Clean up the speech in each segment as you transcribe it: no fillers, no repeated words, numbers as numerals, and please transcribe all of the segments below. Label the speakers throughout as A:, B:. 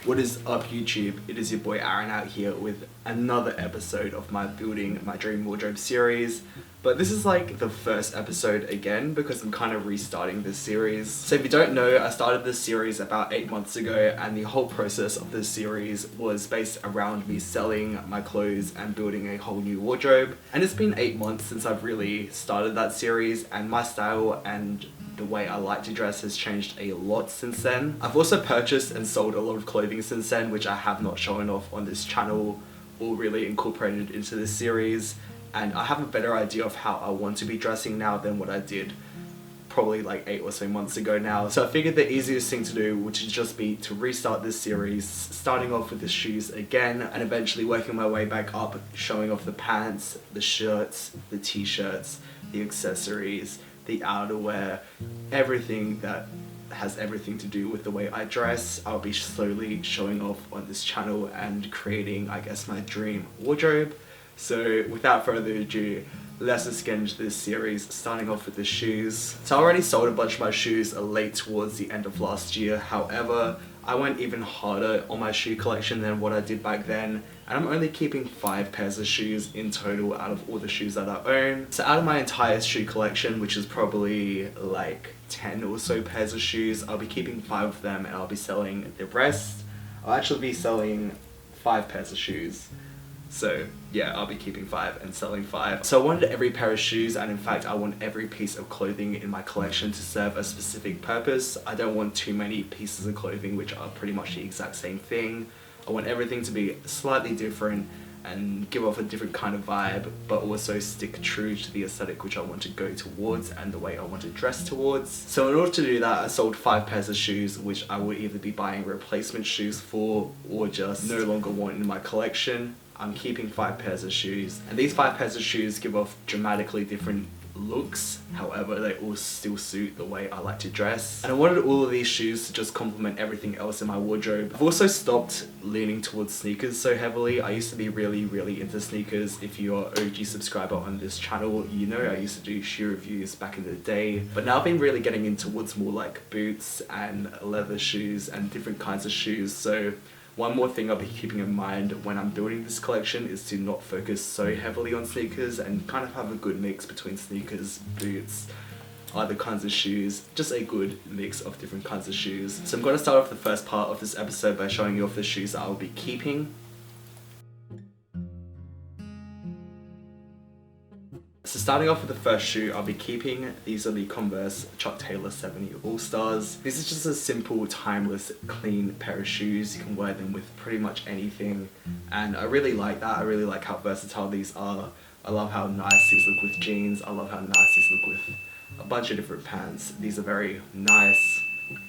A: What is up, YouTube? It is your boy Aaron out here with another episode of my Building My Dream Wardrobe series. But this is like the first episode again because I'm kind of restarting this series. So if you don't know, I started this series about 8 months ago, and the whole process of this series was based around me selling my clothes and building a whole new wardrobe. And it's been 8 months since I've really started that series, and my style and the way I like to dress has changed a lot since then. I've also purchased and sold a lot of clothing since then, which I have not shown off on this channel or really incorporated into this series. And I have a better idea of how I want to be dressing now than what I did probably like 8 or so months ago now. So I figured the easiest thing to do would just be to restart this series, starting off with the shoes again and eventually working my way back up, showing off the pants, the shirts, the t-shirts, the accessories, the outerwear, everything that has everything to do with the way I dress. I'll be slowly showing off on this channel and creating, I guess, my dream wardrobe. So without further ado, let's just get into this series, starting off with the shoes. So I already sold a bunch of my shoes late towards the end of last year. However, I went even harder on my shoe collection than what I did back then, and I'm only keeping 5 pairs of shoes in total out of all the shoes that I own. So out of my entire shoe collection, which is probably like 10 or so pairs of shoes, I'll be keeping 5 of them and I'll be selling the rest. I'll actually be selling 5 pairs of shoes. So yeah, I'll be keeping 5 and selling 5. So I wanted every pair of shoes, and in fact I want every piece of clothing in my collection to serve a specific purpose. I don't want too many pieces of clothing which are pretty much the exact same thing. I want everything to be slightly different and give off a different kind of vibe, but also stick true to the aesthetic which I want to go towards and the way I want to dress towards. So in order to do that, I sold 5 pairs of shoes which I will either be buying replacement shoes for or just no longer want in my collection. I'm keeping 5 pairs of shoes, and these 5 pairs of shoes give off dramatically different looks. However, they all still suit the way I like to dress, and I wanted all of these shoes to just complement everything else in my wardrobe. I've also stopped leaning towards sneakers so heavily. I used to be really into sneakers. If you're an OG subscriber on this channel, you know I used to do shoe reviews back in the day, but now I've been really getting in towards more like boots and leather shoes and different kinds of shoes. So one more thing I'll be keeping in mind when I'm building this collection is to not focus so heavily on sneakers and kind of have a good mix between sneakers, boots, other kinds of shoes, just a good mix of different kinds of shoes. So I'm going to start off the first part of this episode by showing you off the shoes that I'll be keeping. So starting off with the first shoe I'll be keeping, these are the Converse Chuck Taylor 70 All-Stars. This is just a simple, timeless, clean pair of shoes. You can wear them with pretty much anything, and I really like that. I really like how versatile these are. I love how nice these look with jeans. I love how nice these look with a bunch of different pants. These are very nice,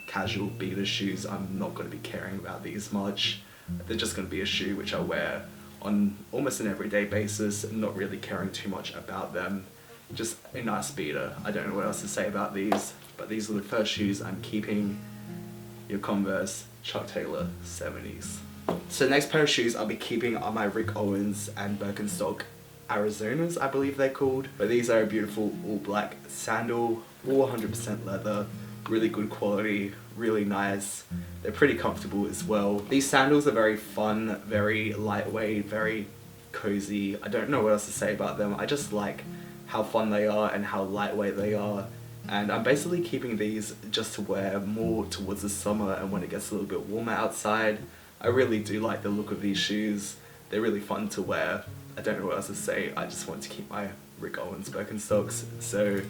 A: casual beater shoes. I'm not going to be caring about these much. They're just going to be a shoe which I wear on almost an everyday basis, not really caring too much about them. Just a nice beater. I don't know what else to say about these, but these are the first shoes I'm keeping. Your Converse Chuck Taylor 70s. So the next pair of shoes I'll be keeping are my Rick Owens and Birkenstock Arizonas, I believe they're called. But these are a beautiful all black sandal, all 100% leather, really good quality, really nice. They're pretty comfortable as well. These sandals are very fun, very lightweight, very cozy. I don't know what else to say about them. I just like how fun they are and how lightweight they are. And I'm basically keeping these just to wear more towards the summer and when it gets a little bit warmer outside. I really do like the look of these shoes. They're really fun to wear. I don't know what else to say. I just want to keep my Rick Owens Birkenstocks. So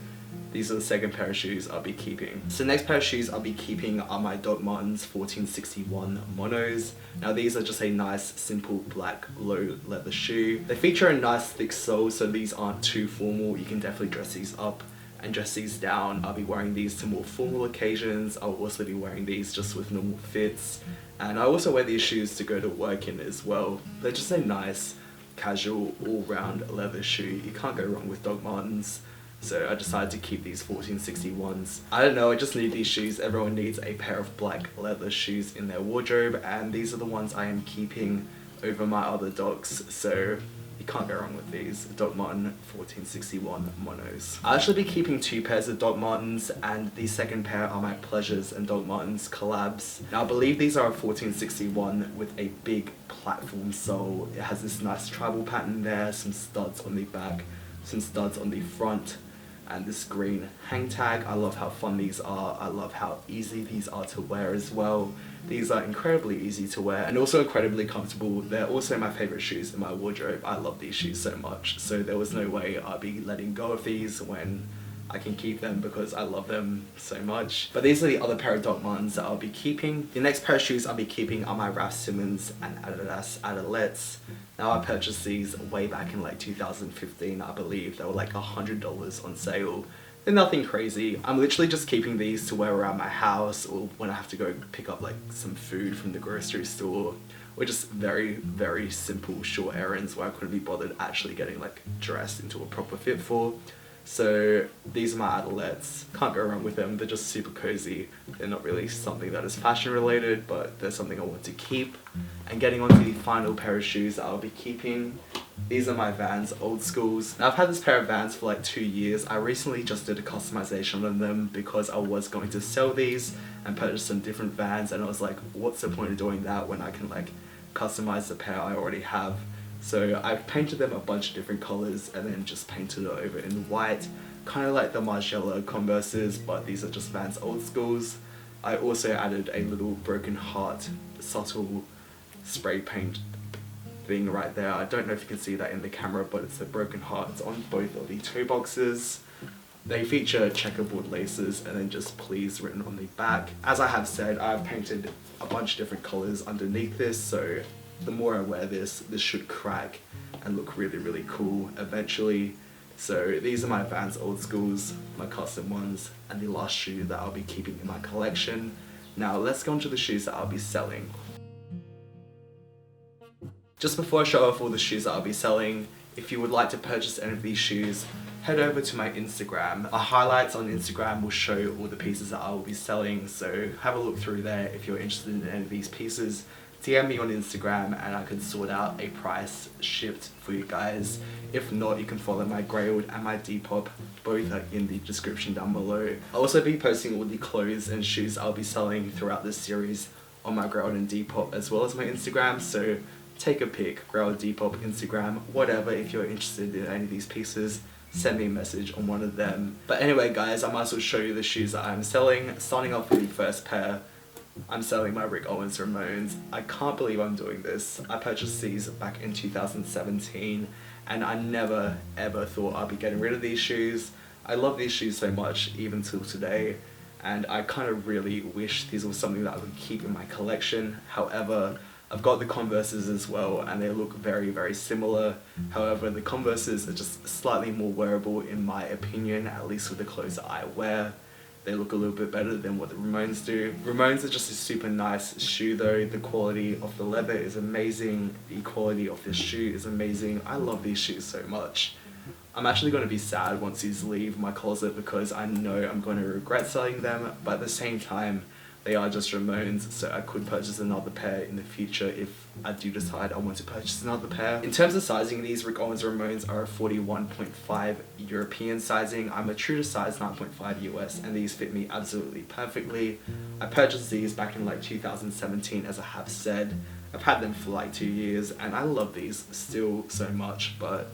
A: these are the second pair of shoes I'll be keeping. So the next pair of shoes I'll be keeping are my Doc Martens 1461 Monos. Now these are just a nice, simple black low leather shoe. They feature a nice thick sole, so these aren't too formal. You can definitely dress these up and dress these down. I'll be wearing these to more formal occasions. I'll also be wearing these just with normal fits. And I also wear these shoes to go to work in as well. They're just a nice, casual, all-round leather shoe. You can't go wrong with Doc Martens. So I decided to keep these 1461s. I don't know, I just need these shoes. Everyone needs a pair of black leather shoes in their wardrobe, and these are the ones I am keeping over my other Docs. So you Can't go wrong with these Doc Marten 1461 monos. I'll actually be keeping 2 pairs of Doc Martens, and the second pair are my Pleasures and Doc Martens collabs. Now I believe these are a 1461 with a big platform sole. It has this nice tribal pattern there, some studs on the back, some studs on the front, and this green hang tag. I love how fun these are. I love how easy these are to wear as well. These are incredibly easy to wear and also incredibly comfortable. They're also my favorite shoes in my wardrobe. I love these shoes so much, so there was no way I'd be letting go of these when I can keep them because I love them so much. But these are the other pair of Doc Martens that I'll be keeping. The next pair of shoes I'll be keeping are my Raf Simons and Adidas Adalettes. Now I purchased these way back in like 2015, I believe. They were like $100 on sale. They're nothing crazy. I'm literally just keeping these to wear around my house or when I have to go pick up like some food from the grocery store, or just very, very simple short errands where I couldn't be bothered actually getting like dressed into a proper fit for. So these are my Adalettes. Can't go wrong with them. They're just super cozy. They're not really something that is fashion related, but they're something I want to keep. And getting on to the final pair of shoes that I'll be keeping. These are my Vans Old Schools. Now I've had this pair of Vans for like 2 years. I recently just did a customization on them because I was going to sell these and purchase some different Vans, and I was like, what's the point of doing that when I can like customize the pair I already have? So I've painted them a bunch of different colors and then just painted it over in white, kind of like the Margiela Converses, but these are just Vans Old Schools. I also added a little broken heart, subtle spray paint thing right there. I don't know if you can see that in the camera, but it's a broken heart. It's on both of the toe boxes. They feature checkerboard laces and then just please written on the back. As I have said, I've painted a bunch of different colors underneath this, so the more I wear this should crack and look really, really cool eventually. So these are my Vans Old Schools, my custom ones, and the last shoe that I'll be keeping in my collection. Now let's go on to the shoes that I'll be selling. Just before I show off all the shoes that I'll be selling, if you would like to purchase any of these shoes, head over to my Instagram. My highlights on Instagram will show all the pieces that I will be selling, so have a look through there if you're interested in any of these pieces. DM me on Instagram and I can sort out a price shipped for you guys. If not, you can follow my Grailed and my Depop. Both are in the description down below. I'll also be posting all the clothes and shoes I'll be selling throughout this series on my Grailed and Depop as well as my Instagram. So take a pic, Grailed, Depop, Instagram, whatever. If you're interested in any of these pieces, send me a message on one of them. But anyway guys, I might as well show you the shoes that I'm selling. Starting off with the first pair, I'm selling my Rick Owens Ramones. I can't believe I'm doing this. I purchased these back in 2017 and I never ever thought I'd be getting rid of these shoes. I love these shoes so much even till today, and I kind of really wish these were something that I would keep in my collection. However, I've got the Converses as well and they look very, very similar. However, the Converses are just slightly more wearable in my opinion, at least with the clothes that I wear. They look a little bit better than what the Ramones do. Ramones are just a super nice shoe though. The quality of the leather is amazing. The quality of this shoe is amazing. I love these shoes so much. I'm actually going to be sad once these leave my closet because I know I'm going to regret selling them, but at the same time, they are just Ramones, so I could purchase another pair in the future if I do decide I want to purchase another pair. In terms of sizing, these Rick Owens Ramones are a 41.5 European sizing. I'm a true to size 9.5 US and these fit me absolutely perfectly. I purchased these back in like 2017 as I have said. I've had them for like 2 years and I love these still so much, but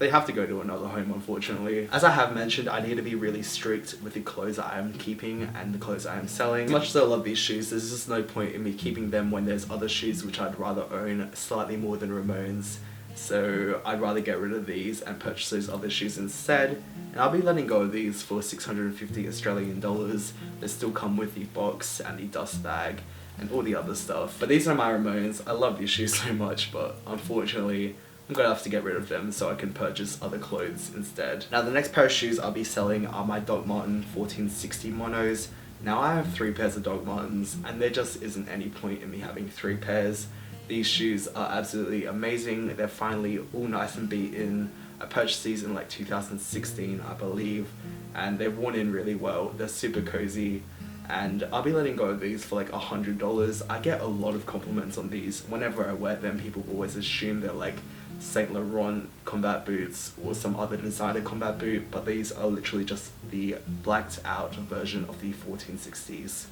A: they have to go to another home unfortunately. As I have mentioned, I need to be really strict with the clothes that I am keeping and the clothes I am selling. As much as I love these shoes, there's just no point in me keeping them when there's other shoes which I'd rather own slightly more than Ramones. So I'd rather get rid of these and purchase those other shoes instead. And I'll be letting go of these for 650 Australian dollars. They still come with the box and the dust bag and all the other stuff. But these are my Ramones. I love these shoes so much, but unfortunately I'm gonna have to get rid of them so I can purchase other clothes instead. Now the next pair of shoes I'll be selling are my Doc Marten 1460 monos. Now I have 3 pairs of Doc Martens and there just isn't any point in me having 3 pairs. These shoes are absolutely amazing. They're finally all nice and beat in. I purchased these in like 2016 I believe, and they've worn in really well. They're super cozy and I'll be letting go of these for like $100. I get a lot of compliments on these. Whenever I wear them, people always assume they're like Saint Laurent combat boots or some other designer combat boot, but these are literally just the blacked out version of the 1460s.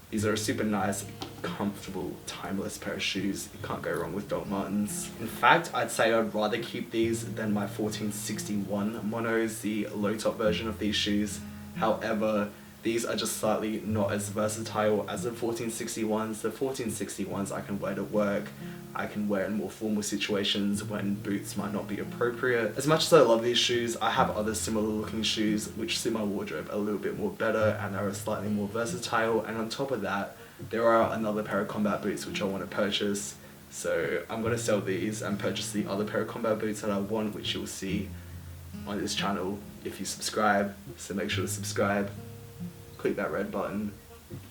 A: These are a super nice, comfortable, timeless pair of shoes. You can't go wrong with Doc Martens. In fact, I'd say I'd rather keep these than my 1461 monos, the low top version of these shoes. However, these are just slightly not as versatile as the 1461s. The 1461s I can wear to work. I can wear in more formal situations when boots might not be appropriate. As much as I love these shoes, I have other similar looking shoes which suit my wardrobe a little bit more better and are slightly more versatile. And on top of that, there are another pair of combat boots which I want to purchase. So I'm going to sell these and purchase the other pair of combat boots that I want, which you'll see on this channel if you subscribe. So make sure to subscribe, click that red button.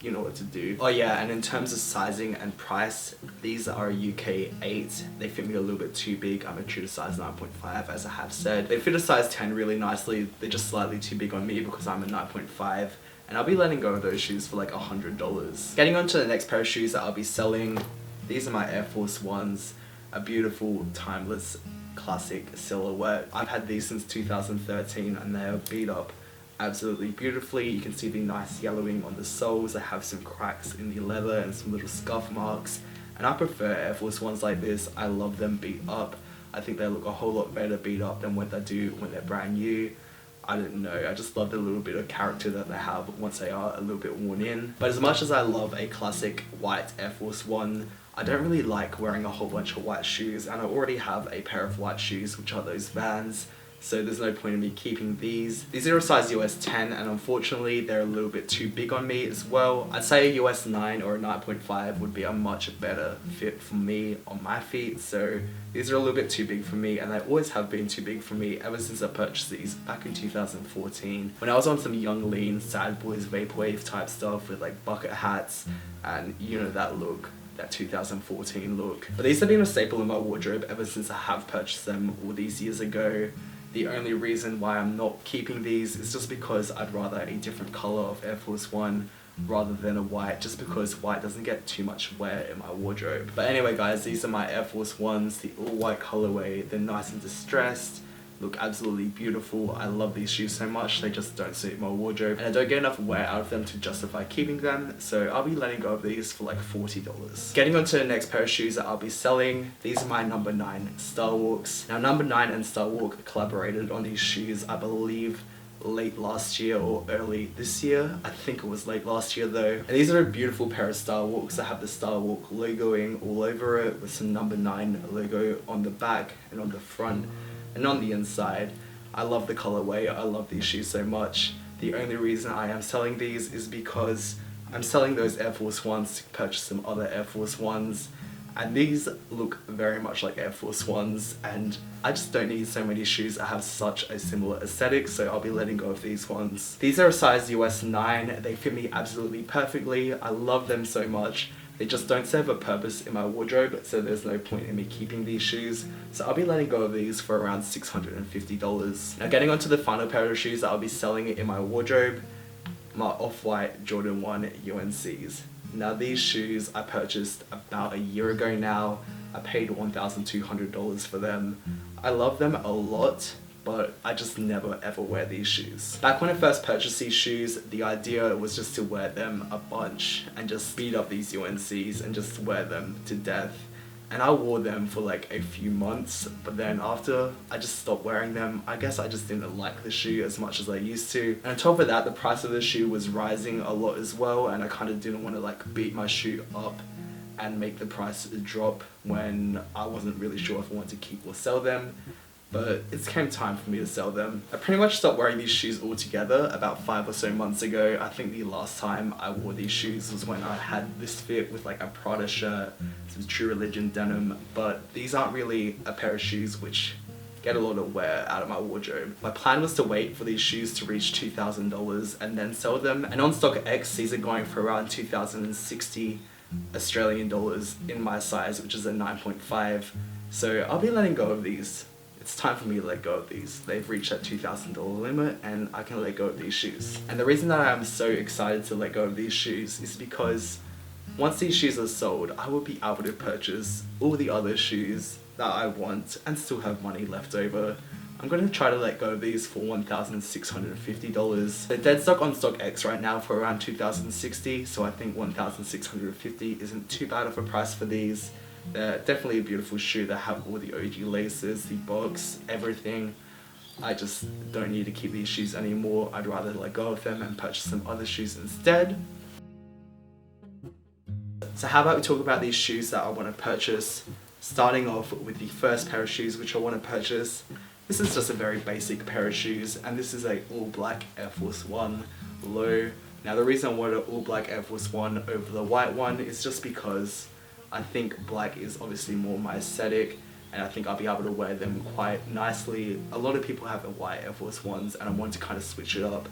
A: You know what to do. Oh yeah, and in terms of sizing and price, these are UK 8. They fit me a little bit too big. I'm a true to size 9.5, as I have said. They fit a size 10 really nicely. They're just slightly too big on me because I'm a 9.5. And I'll be letting go of those shoes for like $100. Getting on to the next pair of shoes that I'll be selling. These are my Air Force Ones. A beautiful, timeless, classic silhouette. I've had these since 2013 and they are beat up absolutely beautifully. You can see the nice yellowing on the soles. They have some cracks in the leather and some little scuff marks, and I prefer Air Force Ones like this. I love them beat up. I think they look a whole lot better beat up than what they do when they're brand new. I don't know, I just love the little bit of character that they have once they are a little bit worn in. But as much as I love a classic white Air Force One, I don't really like wearing a whole bunch of white shoes, and I already have a pair of white shoes, which are those Vans. So there's no point in me keeping these. These are a size US 10 and unfortunately they're a little bit too big on me as well. I'd say a US 9 or a 9.5 would be a much better fit for me on my feet. So these are a little bit too big for me and they always have been too big for me ever since I purchased these back in 2014. When I was on some young lean sad boys vaporwave type stuff with like bucket hats and you know that look. That 2014 look. But these have been a staple in my wardrobe ever since I have purchased them all these years ago. The only reason why I'm not keeping these is just because I'd rather a different color of Air Force One rather than a white, just because white doesn't get too much wear in my wardrobe. But anyway guys, these are my Air Force Ones, the all white colorway. They're nice and distressed, look absolutely beautiful. I love these shoes so much, they just don't suit my wardrobe and I don't get enough wear out of them to justify keeping them, so I'll be letting go of these for like $40. Getting on to the next pair of shoes that I'll be selling. These are my number 9 Starwalks. Now number 9 and Starwalk collaborated on these shoes, I believe late last year or early this year. I think it was late last year though. And these are a beautiful pair of Starwalks that have the Starwalk logoing all over it with some number 9 logo on the back and on the front. And on the inside, I love the colorway, I love these shoes so much. The only reason I am selling these is because I'm selling those Air Force Ones to purchase some other Air Force Ones. And these look very much like Air Force Ones and I just don't need so many shoes that have such a similar aesthetic, so I'll be letting go of these ones. These are a size US 9, they fit me absolutely perfectly, I love them so much. They just don't serve a purpose in my wardrobe, so there's no point in me keeping these shoes. So I'll be letting go of these for around $650. Now getting onto the final pair of shoes that I'll be selling in my wardrobe, my off-white Jordan 1 UNCs. Now these shoes I purchased about a year ago now. I paid $1,200 for them. I love them a lot, but I just never ever wear these shoes. Back when I first purchased these shoes, the idea was just to wear them a bunch and just speed up these UNCs and just wear them to death. And I wore them for like a few months, but then after I just stopped wearing them. I guess I just didn't like the shoe as much as I used to. And on top of that, the price of the shoe was rising a lot as well, and I kind of didn't want to like beat my shoe up and make the price drop when I wasn't really sure if I wanted to keep or sell them. But it came time for me to sell them. I pretty much stopped wearing these shoes altogether about 5 or so months ago. I think the last time I wore these shoes was when I had this fit with like a Prada shirt, some True Religion denim, but these aren't really a pair of shoes which get a lot of wear out of my wardrobe. My plan was to wait for these shoes to reach $2,000 and then sell them, and on StockX these are going for around 2,060 Australian dollars in my size, which is a 9.5. So I'll be letting go of these. It's time for me to let go of these. They've reached that $2,000 limit and I can let go of these shoes. And the reason that I'm so excited to let go of these shoes is because Once these shoes are sold, I will be able to purchase all the other shoes that I want and still have money left over. I'm going to try to let go of these for $1,650. They're dead stock on StockX right now for around $2,060, so I think $1,650 isn't too bad of a price for these. They're definitely a beautiful shoe. They have all the OG laces, the box, everything. I just don't need to keep these shoes anymore. I'd rather let go of them and purchase some other shoes instead. So how about we talk about these shoes that I want to purchase, starting off with the first pair of shoes which I want to purchase. This is just a very basic pair of shoes, and this is a all black Air Force One low. Now the reason I wanted an all black Air Force One over the white one is just because I think black is obviously more my aesthetic, and I think I'll be able to wear them quite nicely. A lot of people have the white Air Force Ones, and I want to kind of switch it up.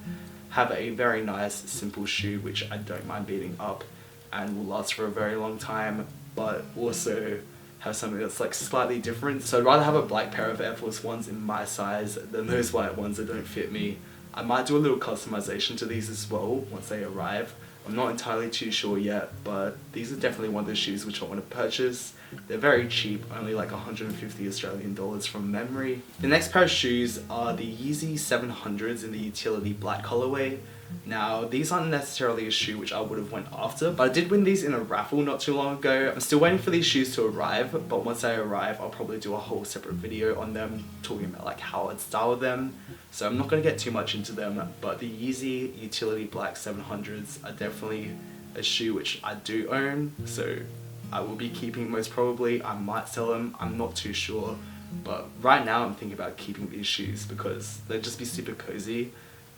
A: Have a very nice simple shoe which I don't mind beating up and will last for a very long time, but also have something that's like slightly different. So I'd rather have a black pair of Air Force Ones in my size than those white ones that don't fit me. I might do a little customization to these as well once they arrive. I'm not entirely too sure yet, but these are definitely one of the shoes which I want to purchase. They're very cheap, only like 150 Australian dollars from memory. The next pair of shoes are the Yeezy 700s in the utility black colorway. Now, these aren't necessarily a shoe which I would have went after, but I did win these in a raffle not too long ago. I'm still waiting for these shoes to arrive, but once they arrive, I'll probably do a whole separate video on them, talking about like how I'd style them. So I'm not going to get too much into them, but the Yeezy Utility Black 700s are definitely a shoe which I do own, so I will be keeping most probably. I might sell them, I'm not too sure, but right now I'm thinking about keeping these shoes because they'd just be super cozy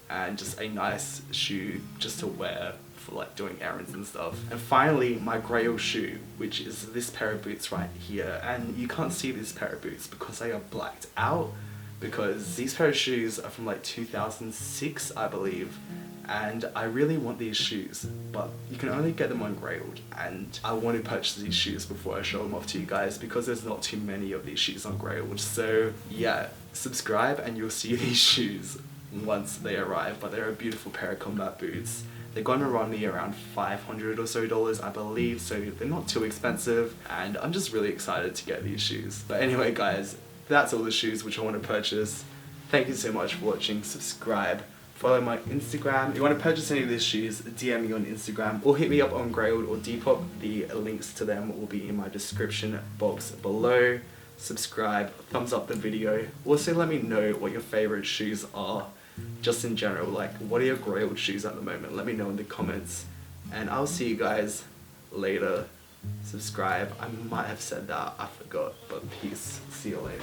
A: and just a nice shoe just to wear for like doing errands and stuff. And finally, my grail shoe, which is this pair of boots right here. And you can't see this pair of boots because they are blacked out, because these pair of shoes are from like 2006, I believe. And I really want these shoes, but you can only get them on Grailed, and I want to purchase these shoes before I show them off to you guys because there's not too many of these shoes on Grailed. So yeah, subscribe and you'll see these shoes once they arrive. But they're a beautiful pair of combat boots. They're gonna run me around $500 or so, I believe, so they're not too expensive, and I'm just really excited to get these shoes. But anyway guys, that's all the shoes which I want to purchase. Thank you so much for watching. Subscribe, follow my Instagram. If you want to purchase any of these shoes, DM me on Instagram or hit me up on Grailed or Depop. The links to them will be in my description box below. Subscribe, thumbs up the video. Also let me know what your favorite shoes are, just in general, like what are your Grailed shoes at the moment? Let me know in the comments, and I'll see you guys later. Subscribe, I might have said that, I forgot, but peace, see you later.